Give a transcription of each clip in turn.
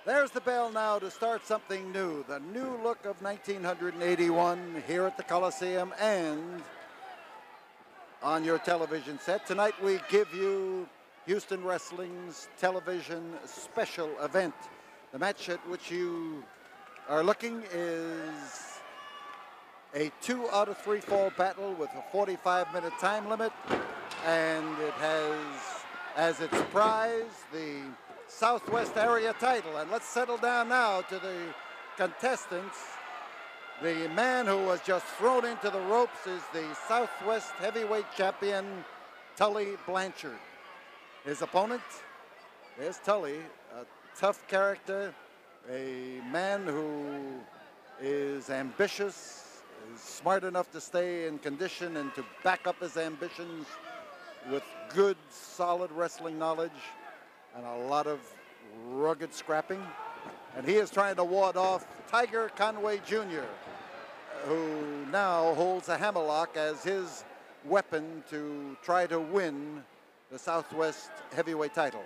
There's the bell now to start something new. The new look of 1981 here at the Coliseum and on your television set. Tonight we give you Houston Wrestling's television special event. The match at which you are looking is a 2 out of 3 fall battle with a 45-minute time limit, and it has as its prize the Southwest area title. And let's settle down now to the contestants. The man who was just thrown into the ropes is the Southwest Heavyweight Champion Tully Blanchard. His opponent, there's Tully, a tough character, a man who is ambitious, is smart enough to stay in condition and to back up his ambitions with good, solid wrestling knowledge and a lot of rugged scrapping. And he is trying to ward off Tiger Conway Jr., who now holds a hammerlock as his weapon to try to win the Southwest heavyweight title.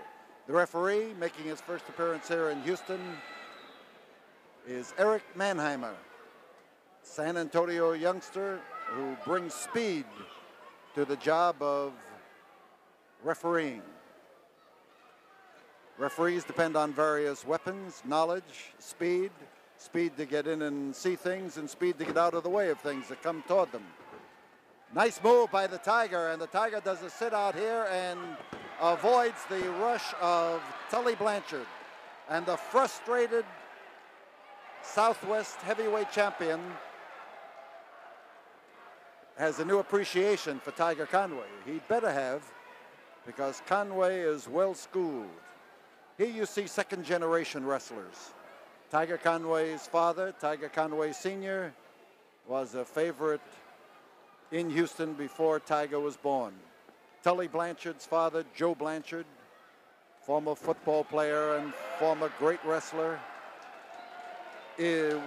The referee making his first appearance here in Houston is Eric Mannheimer, San Antonio youngster who brings speed to the job of refereeing. Referees depend on various weapons, knowledge, speed to get in and see things, and speed to get out of the way of things that come toward them. Nice move by the Tiger, and the Tiger does a sit out here and avoids the rush of Tully Blanchard. And the frustrated Southwest heavyweight champion has a new appreciation for Tiger Conway. He better have, because Conway is well schooled. Here you see second-generation wrestlers. Tiger Conway's father, Tiger Conway Sr., was a favorite in Houston before Tiger was born. Tully Blanchard's father, Joe Blanchard, former football player and former great wrestler,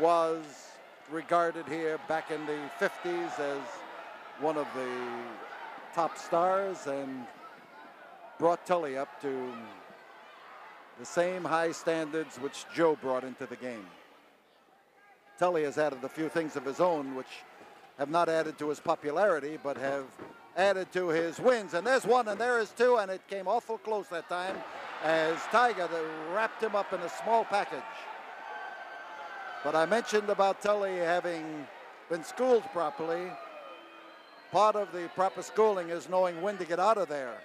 was regarded here back in the 50s as one of the top stars and brought Tully up to the same high standards which Joe brought into the game. Tully has added a few things of his own which have not added to his popularity but have added to his wins. And there's one and there is two, and it came awful close that time as Tiger wrapped him up in a small package. But I mentioned about Tully having been schooled properly. Part of the proper schooling is knowing when to get out of there.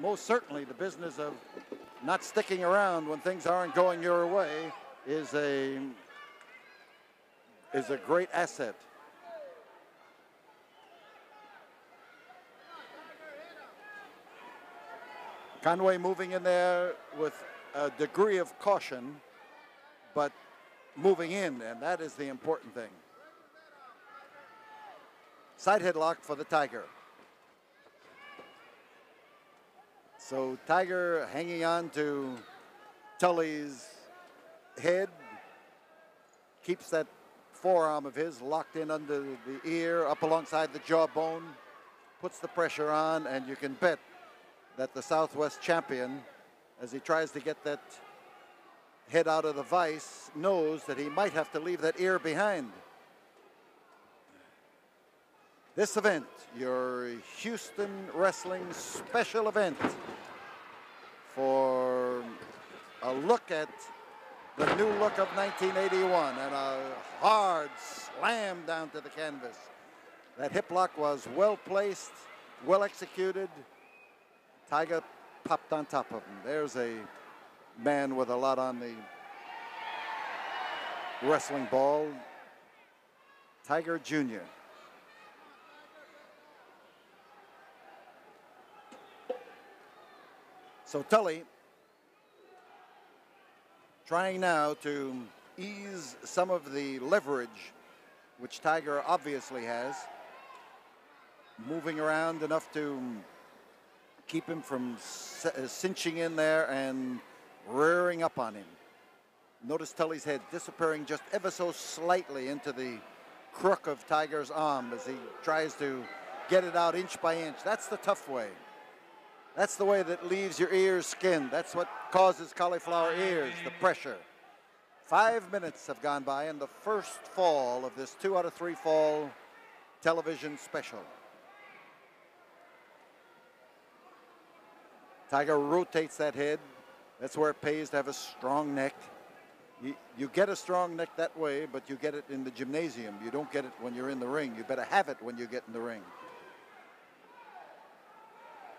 Most certainly the business of not sticking around when things aren't going your way is a great asset. Conway moving in there with a degree of caution, but moving in, and that is the important thing. Side headlock for the Tiger. So Tiger hanging on to Tully's head, keeps that forearm of his locked in under the ear, up alongside the jawbone, puts the pressure on, and you can bet that the Southwest champion, as he tries to get that head out of the vise, knows that he might have to leave that ear behind. This event, your Houston Wrestling special event, for a look at the new look of 1981 and a hard slam down to the canvas. That hip lock was well placed, well executed. Tiger popped on top of him. There's a man with a lot on the wrestling ball, Tiger Jr. So Tully trying now to ease some of the leverage which Tiger obviously has, moving around enough to keep him from cinching in there and rearing up on him. Notice Tully's head disappearing just ever so slightly into the crook of Tiger's arm as he tries to get it out inch by inch. That's the tough way. That's the way that leaves your ears skinned. That's what causes cauliflower ears, the pressure. 5 minutes have gone by in the first fall of this 2 out of 3 fall television special. Tiger rotates that head. That's where it pays to have a strong neck. You get a strong neck that way, but you get it in the gymnasium. You don't get it when you're in the ring. You better have it when you get in the ring.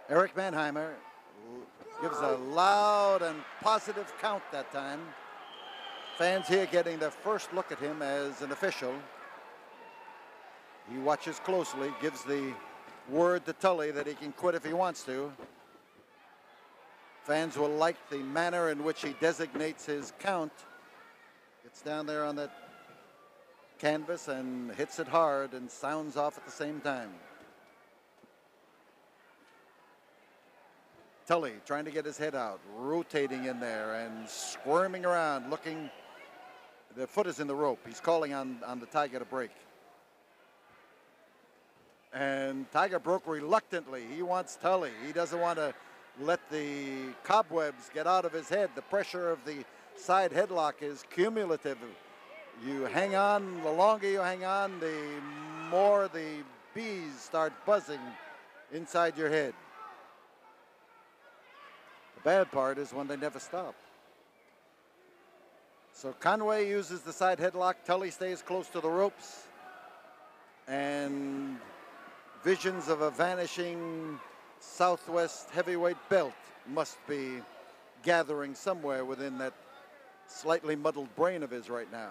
Eric Mannheimer gives a loud and positive count that time. Fans here getting their first look at him as an official. He watches closely, gives the word to Tully that he can quit if he wants to. Fans will like the manner in which he designates his count. Gets down there on that canvas and hits it hard and sounds off at the same time. Tully trying to get his head out, rotating in there and squirming around, looking. The foot is in the rope. He's calling on the Tiger to break. And Tiger broke reluctantly. He wants Tully. He doesn't want to let the cobwebs get out of his head. The pressure of the side headlock is cumulative. You hang on, the longer you hang on, the more the bees start buzzing inside your head. The bad part is when they never stop. So Conway uses the side headlock. Tully stays close to the ropes. And visions of a vanishing Southwest heavyweight belt must be gathering somewhere within that slightly muddled brain of his right now.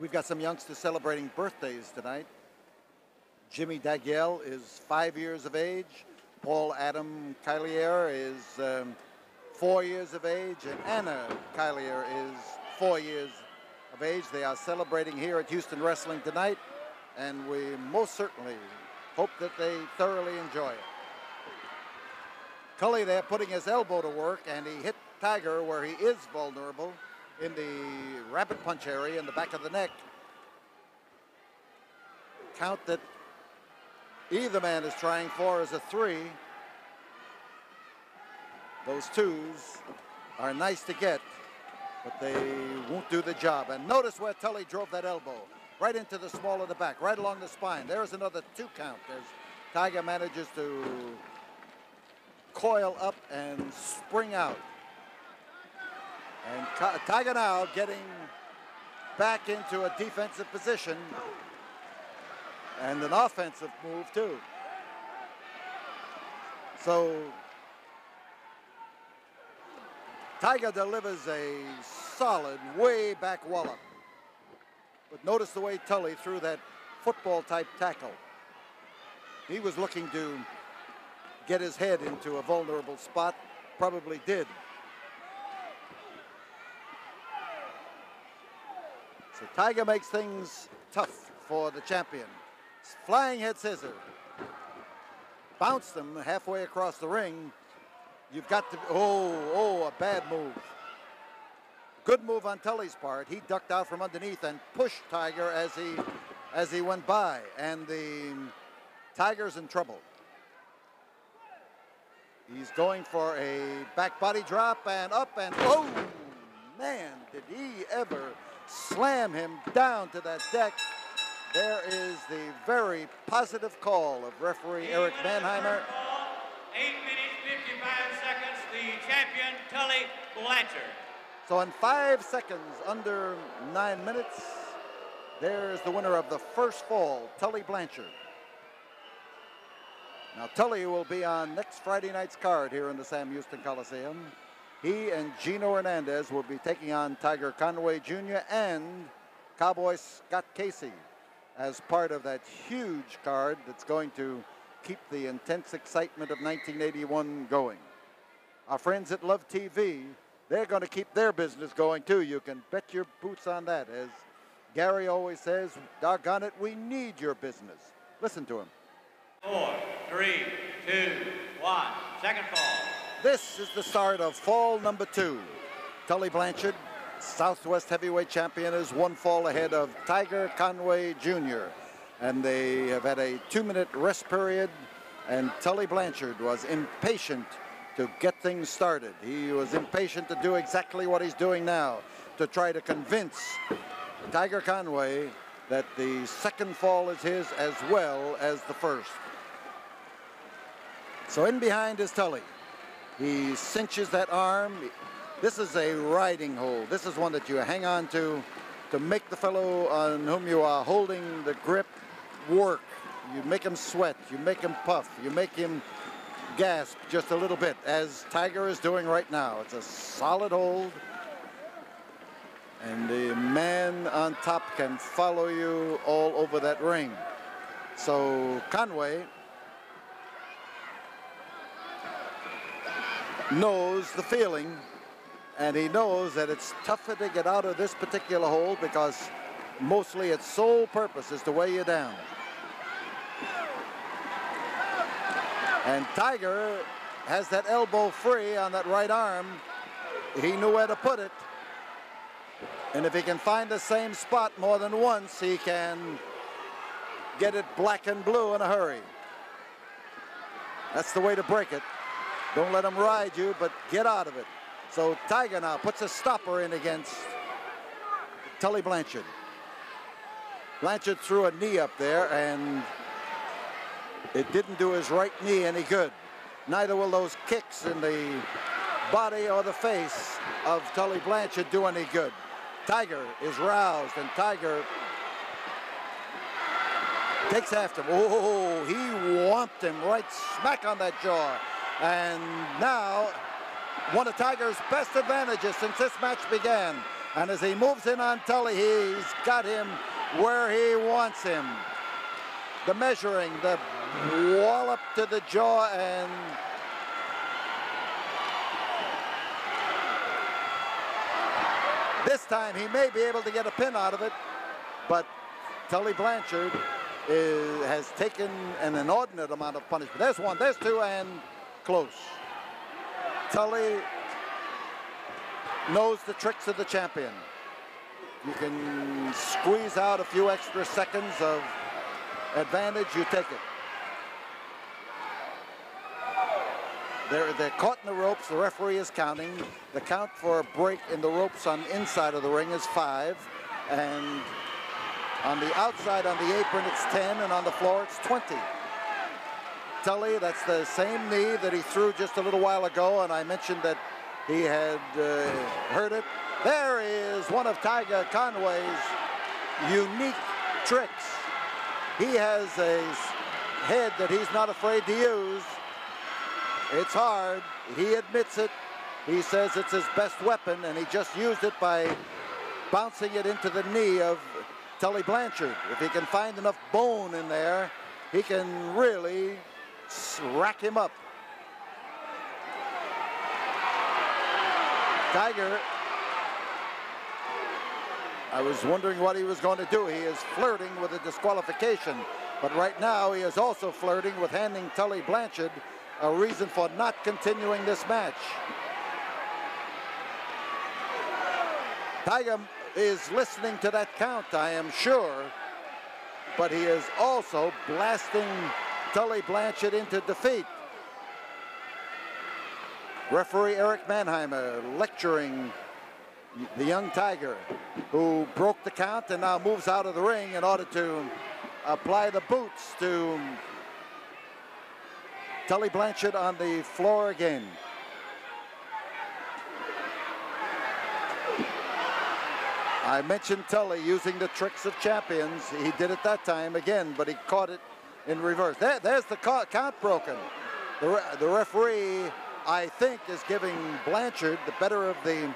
We've got some youngsters celebrating birthdays tonight. Jimmy Dagiel is 5 years of age. Paul Adam Kylier is 4 years of age. And Anna Kylier is 4 years of age. They are celebrating here at Houston Wrestling tonight. And we most certainly hope that they thoroughly enjoy it. Tully there putting his elbow to work, and he hit Tiger where he is vulnerable in the rabbit punch area in the back of the neck. Count that either man is trying for is a 3. Those 2s are nice to get, but they won't do the job. And notice where Tully drove that elbow. Right into the small of the back, right along the spine. There's another 2 count as Tiger manages to coil up and spring out. And Tiger now getting back into a defensive position and an offensive move too. So Tiger delivers a solid way back wallop. But notice the way Tully threw that football-type tackle. He was looking to get his head into a vulnerable spot, probably did. So Tiger makes things tough for the champion. Flying head scissor. Bounced him halfway across the ring. You've got to, a bad move. Good move on Tully's part. He ducked out from underneath and pushed Tiger as he went by. And the Tiger's in trouble. He's going for a back body drop and up and oh, man, did he ever slam him down to that deck. There is the very positive call of referee Eric Mannheimer. 8 minutes, 55 seconds, the champion, Tully Blanchard. So in 5 seconds, under 9 minutes, there's the winner of the first fall, Tully Blanchard. Now Tully will be on next Friday night's card here in the Sam Houston Coliseum. He and Gino Hernandez will be taking on Tiger Conway Jr. and Cowboy Scott Casey as part of that huge card that's going to keep the intense excitement of 1981 going. Our friends at Love TV, they're going to keep their business going too. You can bet your boots on that. As Gary always says, doggone it, we need your business. Listen to him. 4, 3, 2, 1, second fall. This is the start of fall number 2. Tully Blanchard, Southwest Heavyweight Champion, is 1 fall ahead of Tiger Conway Jr. and they have had a 2-minute rest period, and Tully Blanchard was impatient to get things started. He was impatient to do exactly what he's doing now, to try to convince Tiger Conway that the second fall is his as well as the first. So in behind is Tully. He cinches that arm. This is a riding hold. This is one that you hang on to make the fellow on whom you are holding the grip work. You make him sweat, you make him puff, you make him gasp just a little bit, as Tiger is doing right now. It's a solid hold, and the man on top can follow you all over that ring. So Conway knows the feeling, and he knows that it's tougher to get out of this particular hold because mostly its sole purpose is to weigh you down. And Tiger has that elbow free on that right arm. He knew where to put it. And if he can find the same spot more than once, he can get it black and blue in a hurry. That's the way to break it. Don't let him ride you, but get out of it. So Tiger now puts a stopper in against Tully Blanchard. Blanchard threw a knee up there, and it didn't do his right knee any good. Neither will those kicks in the body or the face of Tully Blanchard do any good. Tiger is roused, and Tiger takes after him. Oh, he whomped him right smack on that jaw. And now, one of Tiger's best advantages since this match began. And as he moves in on Tully, he's got him where he wants him. The measuring, the wallop to the jaw, and this time he may be able to get a pin out of it, but Tully Blanchard has taken an inordinate amount of punishment. There's one, there's two, and close. Tully knows the tricks of the champion. You can squeeze out a few extra seconds of advantage, you take it. They're caught in the ropes. The referee is counting. The count for a break in the ropes on the inside of the ring is 5. And on the outside, on the apron, it's 10. And on the floor, it's 20. Tully, that's the same knee that he threw just a little while ago. And I mentioned that he had hurt it. There is one of Tiger Conway's unique tricks. He has a head that he's not afraid to use. It's hard. He admits it. He says it's his best weapon, and he just used it by bouncing it into the knee of Tully Blanchard. If he can find enough bone in there, he can really rack him up. Tiger, I was wondering what he was going to do. He is flirting with a disqualification, but right now he is also flirting with handing Tully Blanchard a reason for not continuing this match. Tiger is listening to that count, I am sure, but he is also blasting Tully Blanchard into defeat. Referee Eric Mannheimer lecturing the young Tiger, who broke the count and now moves out of the ring in order to apply the boots to Tully Blanchard on the floor again. I mentioned Tully using the tricks of champions. He did it that time again, but he caught it in reverse. There's the count broken. The referee, I think, is giving Blanchard the better of the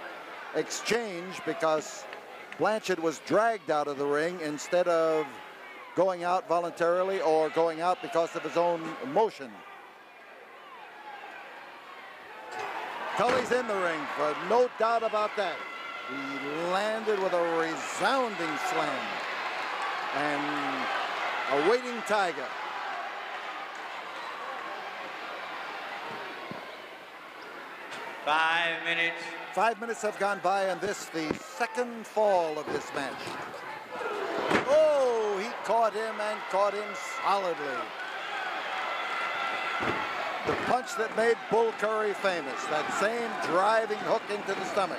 exchange because Blanchard was dragged out of the ring instead of going out voluntarily or going out because of his own motion. Tully's in the ring, but no doubt about that. He landed with a resounding slam. And a waiting Tiger. Five minutes. 5 minutes have gone by, and this the second fall of this match. Oh, he caught him and caught him solidly. The punch that made Bull Curry famous, that same driving hook into the stomach.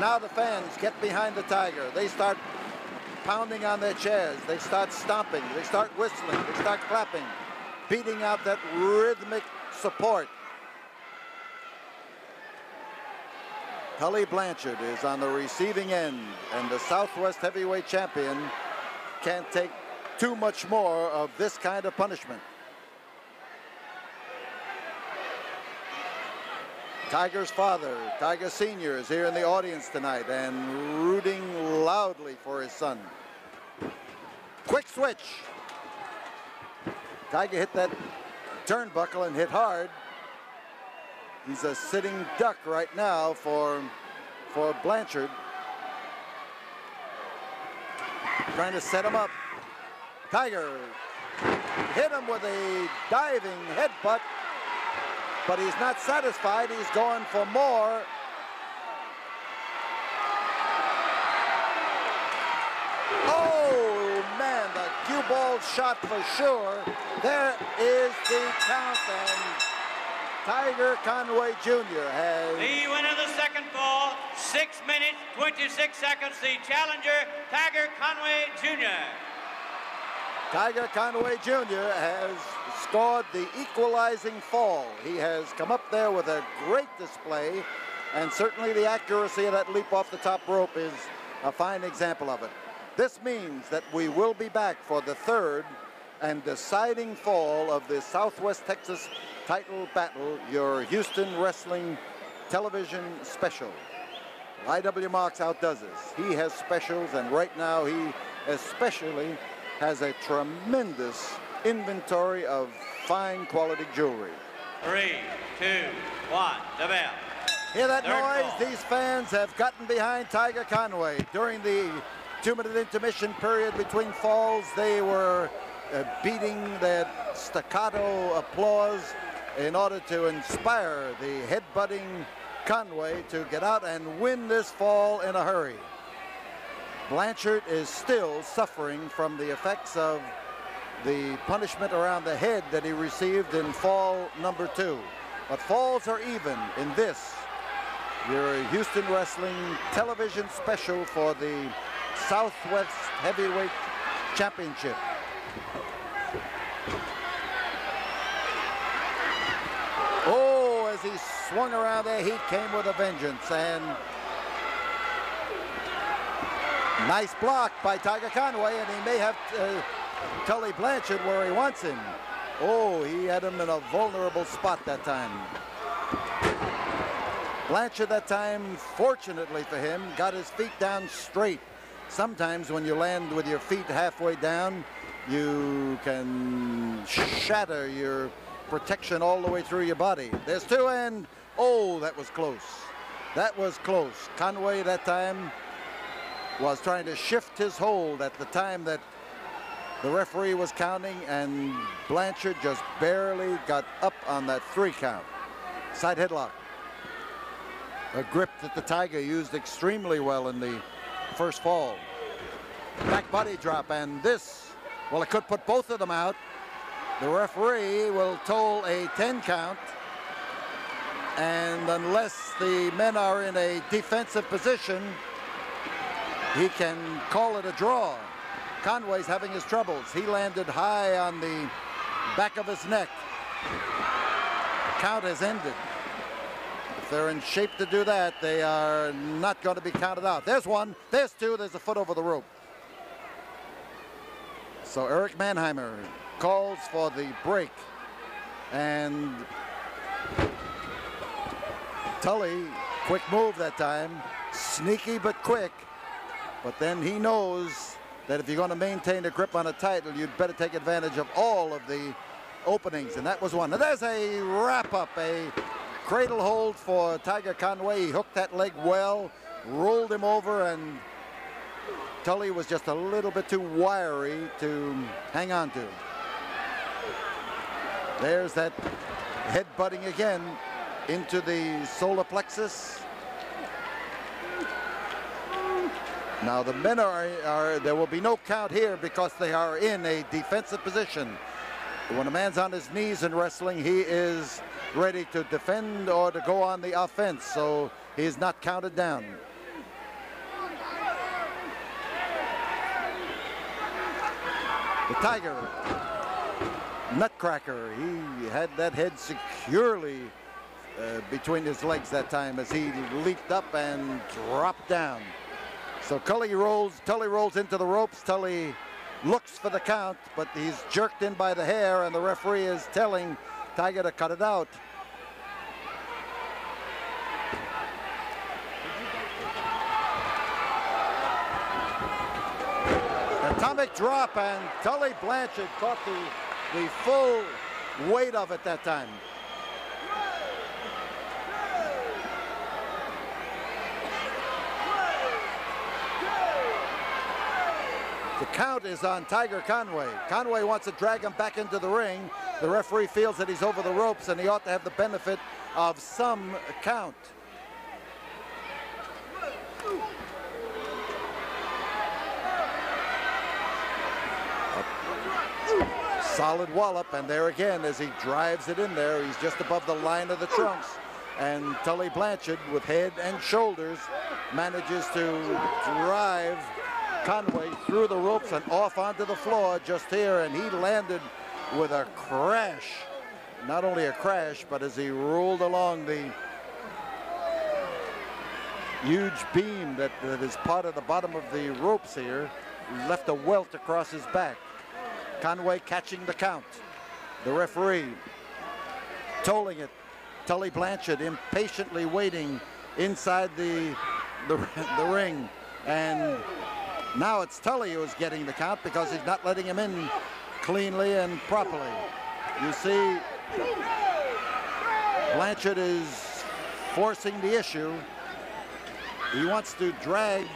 Now the fans get behind the Tiger. They start pounding on their chairs. They start stomping. They start whistling. They start clapping, beating out that rhythmic support. Tully Blanchard is on the receiving end, and the Southwest Heavyweight Champion can't take too much more of this kind of punishment. Tiger's father, Tiger Sr., is here in the audience tonight and rooting loudly for his son. Quick switch. Tiger hit that turnbuckle and hit hard. He's a sitting duck right now for Blanchard. Trying to set him up. Tiger hit him with a diving headbutt, but he's not satisfied. He's going for more. Oh, man, the cue ball shot for sure. There is the count, and Tiger Conway Jr. has... The winner of the second fall, 6 minutes, 26 seconds. The challenger, Tiger Conway Jr. Tiger Conway Jr. has scored the equalizing fall. He has come up there with a great display, and certainly the accuracy of that leap off the top rope is a fine example of it. This means that we will be back for the third and deciding fall of the Southwest Texas title battle, your Houston Wrestling television special. IW Marks outdoes us. He has specials, and right now he especially has a tremendous inventory of fine quality jewelry. 3, 2, 1, the bell. Hear that Third noise? ball. These fans have gotten behind Tiger Conway. During the 2-minute intermission period between falls, they were beating that staccato applause in order to inspire the headbutting Conway to get out and win this fall in a hurry. Blanchard is still suffering from the effects of the punishment around the head that he received in fall number 2. But falls are even in this, your Houston Wrestling television special for the Southwest Heavyweight Championship. Oh, as he swung around there, he came with a vengeance, and nice block by Tiger Conway, and he may have Tully Blanchard where he wants him. Oh, he had him in a vulnerable spot that time. Blanchard that time, fortunately for him, got his feet down straight. Sometimes when you land with your feet halfway down, you can shatter your protection all the way through your body. There's 2, and oh, that was close. That was close. Conway that time was trying to shift his hold at the time that the referee was counting, and Blanchard just barely got up on that 3 count. Side headlock. A grip that the Tiger used extremely well in the first fall. Back body drop, and this, well, it could put both of them out. The referee will toll a 10 count, and unless the men are in a defensive position, he can call it a draw. Conway's having his troubles. He landed high on the back of his neck. Count has ended. If they're in shape to do that, they are not going to be counted out. There's 1, there's 2, there's a foot over the rope. So Eric Mannheimer calls for the break, and Tully, quick move that time, sneaky but quick, but then he knows that if you're going to maintain a grip on a title, you'd better take advantage of all of the openings, and that was one. And there's a wrap-up, a cradle hold for Tiger Conway. He hooked that leg well, rolled him over, and Tully was just a little bit too wiry to hang on to. There's that headbutting again into the solar plexus. Now the men there will be no count here because they are in a defensive position. When a man's on his knees in wrestling, he is ready to defend or to go on the offense, so he is not counted down. The Tiger, Nutcracker, he had that head securely between his legs that time as he leaped up and dropped down. So Tully rolls into the ropes. Tully looks for the count, but he's jerked in by the hair, and the referee is telling Tiger to cut it out. Atomic drop, and Tully Blanchard caught the full weight of it that time. The count is on Tiger Conway. Conway wants to drag him back into the ring. The referee feels that he's over the ropes and he ought to have the benefit of some count. Solid wallop, and there again as he drives it in there, he's just above the line of the trunks. And Tully Blanchard, with head and shoulders, manages to drive Conway through the ropes and off onto the floor just here, and he landed with a crash. Not only a crash, but as he rolled along the huge beam that is part of the bottom of the ropes here, left a welt across his back. Conway catching the count. The referee tolling it. Tully Blanchard impatiently waiting inside the ring, and now it's Tully who is getting the count because he's not letting him in cleanly and properly. You see, Blanchard is forcing the issue. He wants to drag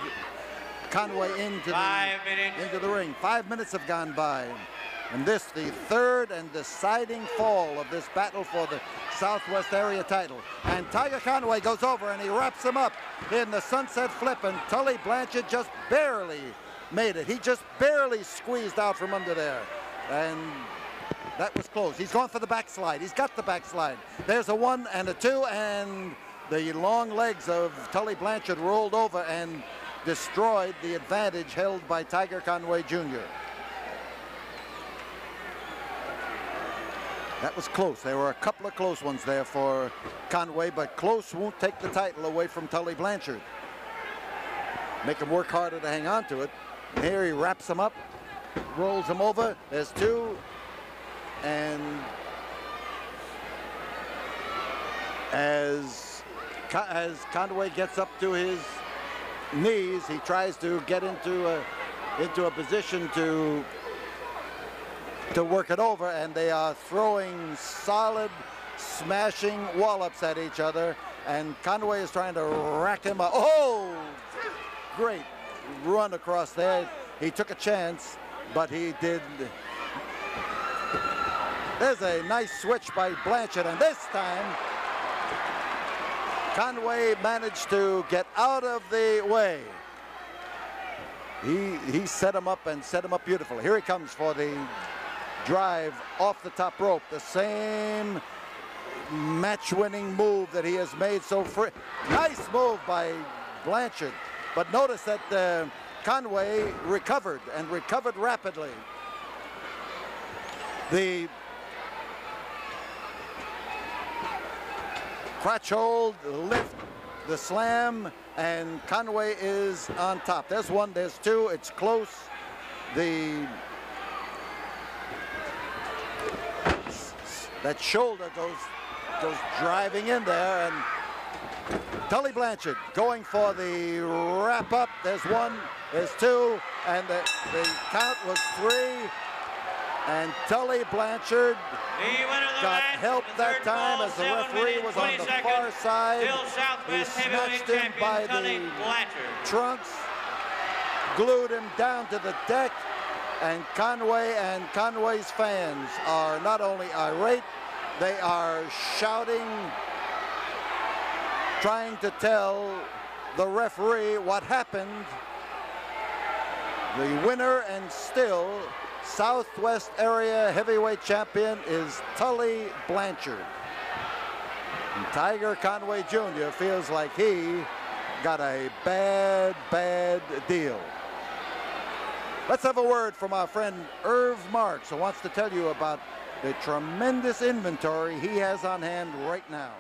Conway into the ring. 5 minutes have gone by. And this, the third and deciding fall of this battle for the Southwest area title. And Tiger Conway goes over and he wraps him up in the sunset flip, and Tully Blanchard just barely made it. He just barely squeezed out from under there. And that was close. He's going for the backslide. He's got the backslide. There's a 1 and a 2, and the long legs of Tully Blanchard rolled over and destroyed the advantage held by Tiger Conway Jr. That was close. There were a couple of close ones there for Conway, but close won't take the title away from Tully Blanchard. Make him work harder to hang on to it. And here he wraps him up, rolls him over. There's 2. And as Conway gets up to his knees, he tries to get into a position to work it over, and they are throwing solid, smashing wallops at each other, and Conway is trying to rack him up. Oh, great run across there. He took a chance, but he did. There's a nice switch by Blanchard, and this time Conway managed to get out of the way. He set him up and set him up beautifully. Here he comes for the drive off the top rope. The same match-winning move that he has made so free. Nice move by Blanchard. But notice that Conway recovered, and recovered rapidly. The crotch hold, the lift, the slam, and Conway is on top. There's 1, there's 2, it's close. That shoulder goes driving in there, and Tully Blanchard going for the wrap up. There's 1, there's 2, and the count was 3. And Tully Blanchard got help that time as the referee was on the far side. He snatched him by the trunks, glued him down to the deck, and Conway and Conway's fans are not only irate, they are shouting, trying to tell the referee what happened The winner and still Southwest area heavyweight champion is Tully Blanchard. And Tiger Conway Jr. feels like he got a bad deal. Let's have a word from our friend Irv Marks, who wants to tell you about the tremendous inventory he has on hand right now.